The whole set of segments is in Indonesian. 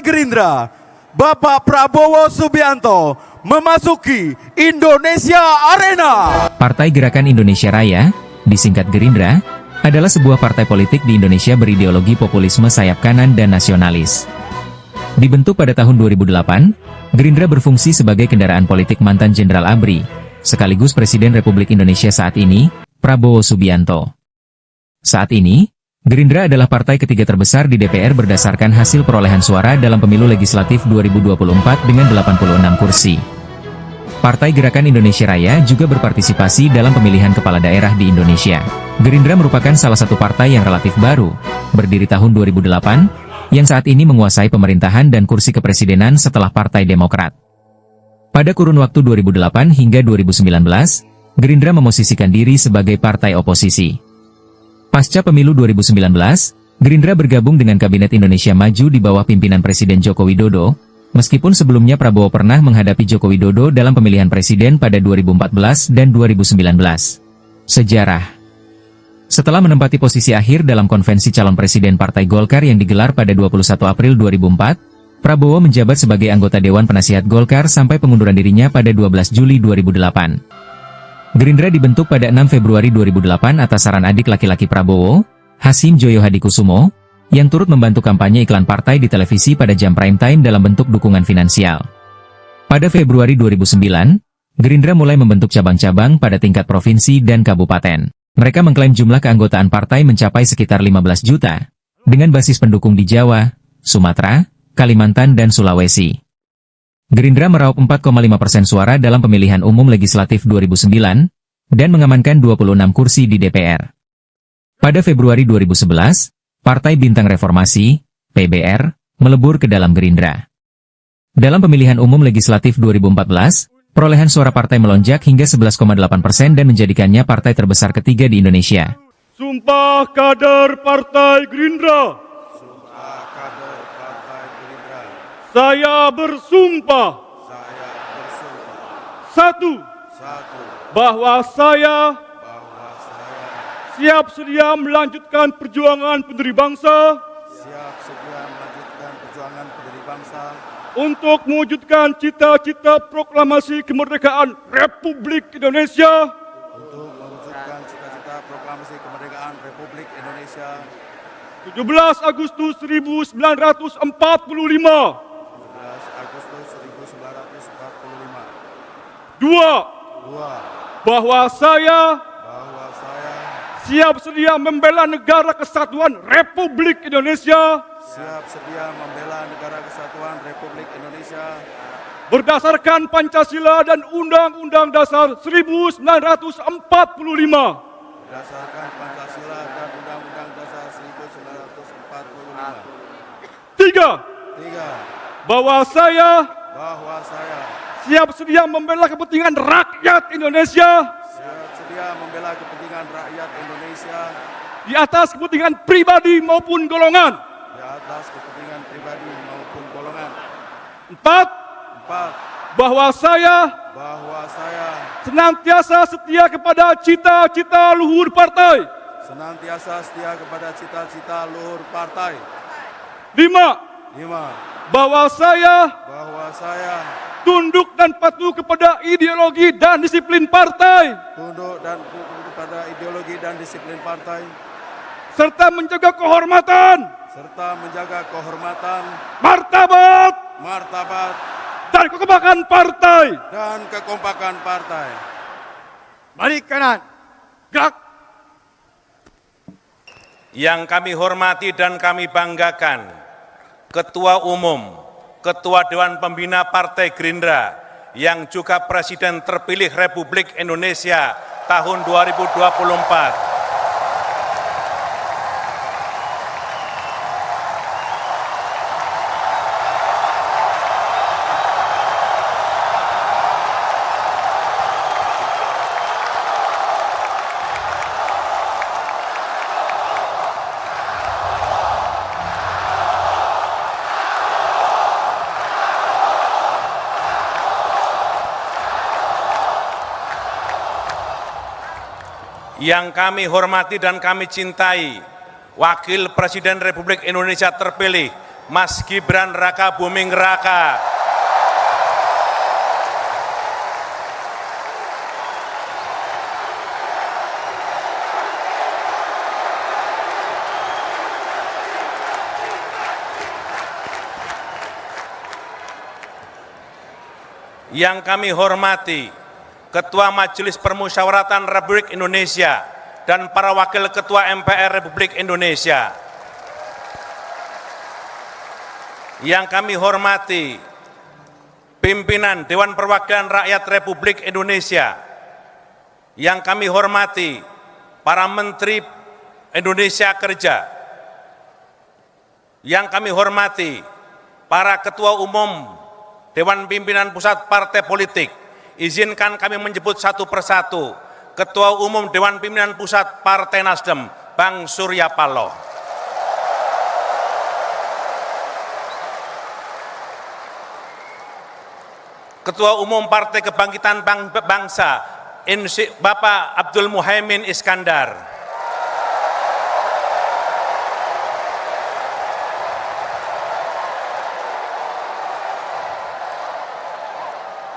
Gerindra, Bapak Prabowo Subianto memasuki Indonesia Arena. Partai Gerakan Indonesia Raya, disingkat Gerindra, adalah sebuah partai politik di Indonesia berideologi populisme sayap kanan dan nasionalis. Dibentuk pada tahun 2008, Gerindra berfungsi sebagai kendaraan politik mantan Jenderal ABRI, sekaligus Presiden Republik Indonesia saat ini, Prabowo Subianto. Saat ini, Gerindra adalah partai ketiga terbesar di DPR berdasarkan hasil perolehan suara dalam pemilu legislatif 2024 dengan 86 kursi. Partai Gerakan Indonesia Raya juga berpartisipasi dalam pemilihan kepala daerah di Indonesia. Gerindra merupakan salah satu partai yang relatif baru, berdiri tahun 2008, yang saat ini menguasai pemerintahan dan kursi kepresidenan setelah Partai Demokrat. Pada kurun waktu 2008 hingga 2019, Gerindra memosisikan diri sebagai partai oposisi. Pasca pemilu 2019, Gerindra bergabung dengan Kabinet Indonesia Maju di bawah pimpinan Presiden Joko Widodo, meskipun sebelumnya Prabowo pernah menghadapi Joko Widodo dalam pemilihan presiden pada 2014 dan 2019. Sejarah. Setelah menempati posisi akhir dalam konvensi calon presiden Partai Golkar yang digelar pada 21 April 2004, Prabowo menjabat sebagai anggota Dewan Penasihat Golkar sampai pengunduran dirinya pada 12 Juli 2008. Gerindra dibentuk pada 6 Februari 2008 atas saran adik laki-laki Prabowo, Hasim Joyo Hadikusumo, yang turut membantu kampanye iklan partai di televisi pada jam prime time dalam bentuk dukungan finansial. Pada Februari 2009, Gerindra mulai membentuk cabang-cabang pada tingkat provinsi dan kabupaten. Mereka mengklaim jumlah keanggotaan partai mencapai sekitar 15 juta, dengan basis pendukung di Jawa, Sumatera, Kalimantan dan Sulawesi. Gerindra meraup 4,5% suara dalam pemilihan umum legislatif 2009, dan mengamankan 26 kursi di DPR. Pada Februari 2011, Partai Bintang Reformasi, PBR, melebur ke dalam Gerindra. Dalam pemilihan umum legislatif 2014, perolehan suara partai melonjak hingga 11,8% dan menjadikannya partai terbesar ketiga di Indonesia. Sumpah kader Partai Gerindra. Saya bersumpah. Satu. Bahwa saya siap sedia melanjutkan perjuangan pendiri bangsa. Untuk mewujudkan cita-cita proklamasi kemerdekaan Republik Indonesia. 17 Agustus 1945. Dua, bahwa saya siap sedia membela negara kesatuan Republik Indonesia. Berdasarkan Pancasila dan Undang-Undang Dasar 1945. Tiga, bahwa saya siap sedia membela kepentingan rakyat Indonesia. Di atas kepentingan pribadi maupun golongan. Empat, bahwa saya senantiasa setia kepada cita-cita luhur partai. Lima, bahwa saya tunduk dan patuh kepada ideologi dan disiplin partai. Serta menjaga kehormatan. Martabat. Dan kekompakan partai. Balik kanan. Gerak. Yang kami hormati dan kami banggakan, Ketua Umum, Ketua Dewan Pembina Partai Gerindra, yang juga Presiden terpilih Republik Indonesia tahun 2024. Yang kami hormati dan kami cintai, Wakil Presiden Republik Indonesia terpilih Mas Gibran Raka Buming Raka. Yang kami hormati Ketua Majelis Permusyawaratan Republik Indonesia dan para Wakil Ketua MPR Republik Indonesia. Yang kami hormati pimpinan Dewan Perwakilan Rakyat Republik Indonesia. Yang kami hormati para Menteri Indonesia Kerja. Yang kami hormati para Ketua Umum Dewan Pimpinan Pusat Partai Politik. Izinkan kami menyebut satu persatu. Ketua Umum Dewan Pimpinan Pusat Partai Nasdem, Bang Surya Paloh. Ketua Umum Partai Kebangkitan Bangsa, Bapak Abdul Muhaimin Iskandar.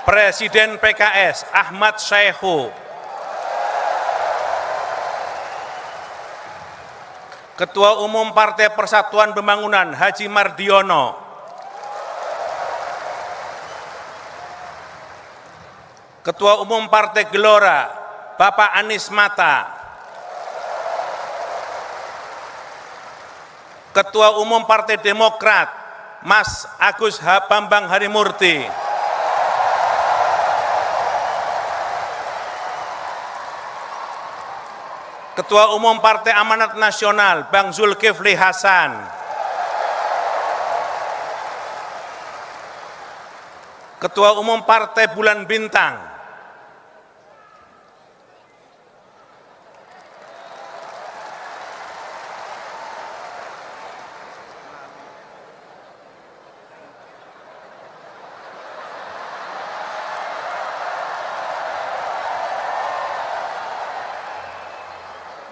Presiden PKS Ahmad Syaihu. Ketua Umum Partai Persatuan Pembangunan Haji Mardiono. Ketua Umum Partai Gelora Bapak Anies Mata. Ketua Umum Partai Demokrat Mas Agus Bambang Harimurti. Ketua Umum Partai Amanat Nasional, Bang Zulkifli Hasan. Ketua Umum Partai Bulan Bintang.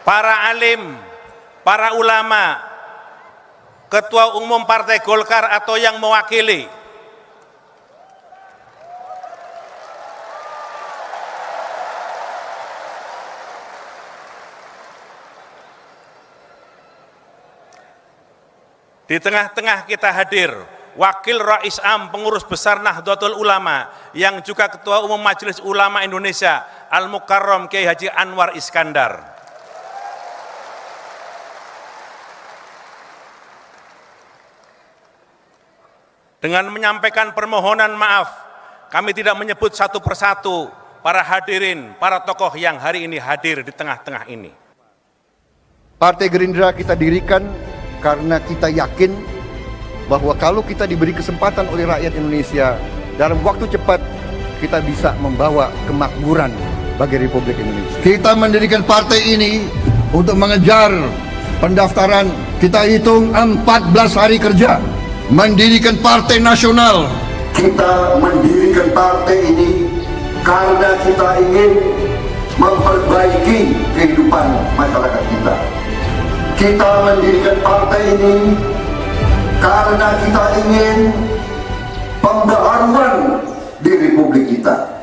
Para alim, para ulama, Ketua Umum Partai Golkar atau yang mewakili, di tengah-tengah kita hadir Wakil Rais Am Pengurus Besar Nahdlatul Ulama yang juga Ketua Umum Majelis Ulama Indonesia Al-Mukarram Kiai Haji Anwar Iskandar. Dengan menyampaikan permohonan maaf, kami tidak menyebut satu persatu para hadirin, para tokoh yang hari ini hadir di tengah-tengah ini. Partai Gerindra kita dirikan karena kita yakin bahwa kalau kita diberi kesempatan oleh rakyat Indonesia, dalam waktu cepat kita bisa membawa kemakmuran bagi Republik Indonesia. Kita mendirikan partai ini untuk mengejar pendaftaran, kita hitung 14 hari kerja. Mendirikan partai nasional. Kita mendirikan partai ini karena kita ingin memperbaiki kehidupan masyarakat kita. Kita mendirikan partai ini karena kita ingin pembaharuan di Republik kita.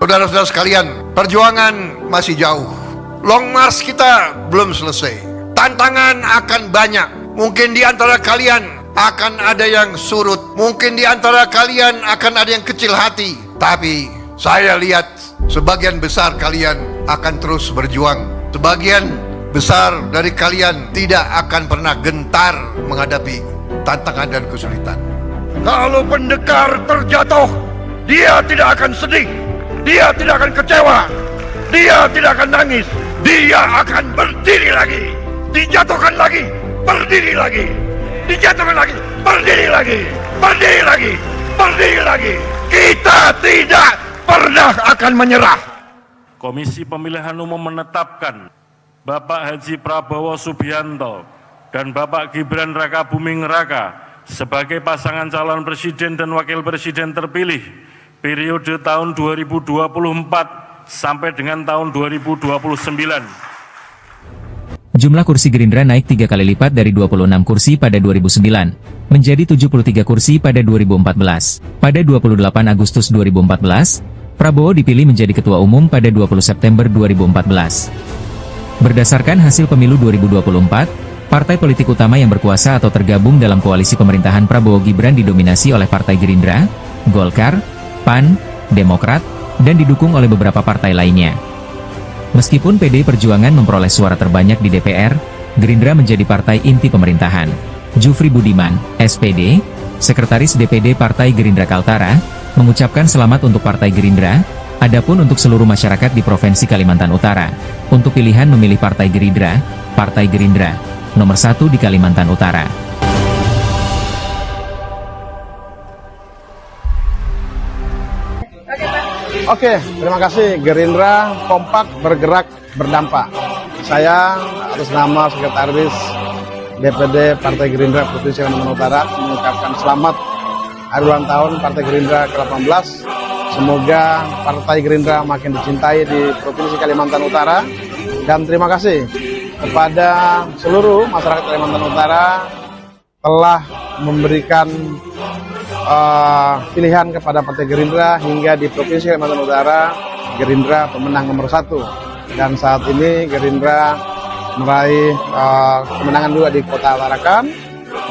Saudara-saudara sekalian, perjuangan masih jauh. Long march kita belum selesai. Tantangan akan banyak. Mungkin di antara kalian akan ada yang surut. Mungkin di antara kalian akan ada yang kecil hati. Tapi saya lihat sebagian besar kalian akan terus berjuang. Sebagian besar dari kalian tidak akan pernah gentar menghadapi tantangan dan kesulitan. Kalau pendekar terjatuh, dia tidak akan sedih. Dia tidak akan kecewa. Dia tidak akan nangis. Dia akan berdiri lagi. Dijatuhkan lagi, berdiri lagi. Dijatuhkan lagi, berdiri lagi. Berdiri lagi, berdiri lagi. Kita tidak pernah akan menyerah. Komisi Pemilihan Umum menetapkan Bapak Haji Prabowo Subianto dan Bapak Gibran Raka Buming Raka sebagai pasangan calon presiden dan wakil presiden terpilih periode tahun 2024 sampai dengan tahun 2029. Jumlah kursi Gerindra naik 3 kali lipat dari 26 kursi pada 2009, menjadi 73 kursi pada 2014. Pada 28 Agustus 2014, Prabowo dipilih menjadi Ketua Umum pada 20 September 2014. Berdasarkan hasil pemilu 2024, partai politik utama yang berkuasa atau tergabung dalam koalisi pemerintahan Prabowo Gibran didominasi oleh Partai Gerindra, Golkar, PAN, Demokrat, dan didukung oleh beberapa partai lainnya. Meskipun PDI Perjuangan memperoleh suara terbanyak di DPR, Gerindra menjadi partai inti pemerintahan. Jufri Budiman, SPD, Sekretaris DPD Partai Gerindra Kaltara, mengucapkan selamat untuk Partai Gerindra, adapun untuk seluruh masyarakat di Provinsi Kalimantan Utara, untuk pilihan memilih Partai Gerindra, nomor 1 di Kalimantan Utara. Oke, terima kasih. Gerindra kompak, bergerak, berdampak. Saya atas nama Sekretaris DPD Partai Gerindra Provinsi Kalimantan Utara mengucapkan selamat hari ulang tahun Partai Gerindra ke-18. Semoga Partai Gerindra makin dicintai di Provinsi Kalimantan Utara. Dan terima kasih kepada seluruh masyarakat Kalimantan Utara telah memberikan pilihan kepada Partai Gerindra hingga di Provinsi Kalimantan Utara, Gerindra pemenang nomor 1. Dan saat ini Gerindra meraih kemenangan juga di Kota Tarakan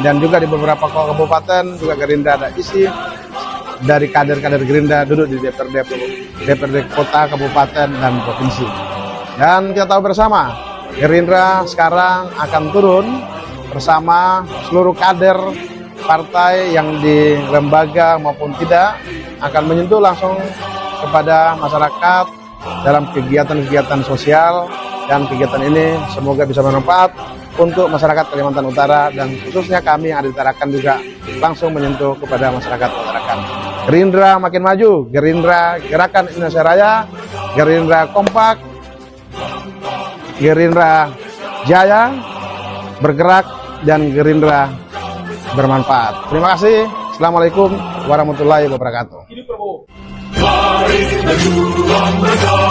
dan juga di beberapa kabupaten juga Gerindra ada isi dari kader-kader Gerindra duduk di DPRD Kota, Kabupaten, dan Provinsi. Dan kita tahu bersama, Gerindra sekarang akan turun bersama seluruh kader partai yang di lembaga maupun tidak akan menyentuh langsung kepada masyarakat dalam kegiatan-kegiatan sosial, dan kegiatan ini semoga bisa bermanfaat untuk masyarakat Kalimantan Utara dan khususnya kami yang ada di Tarakan juga langsung menyentuh kepada masyarakat Tarakan. Gerindra makin maju, Gerindra Gerakan Indonesia Raya, Gerindra kompak, Gerindra jaya, bergerak, dan Gerindra bermanfaat. Terima kasih. Assalamualaikum warahmatullahi wabarakatuh. Mari berjuang bersama.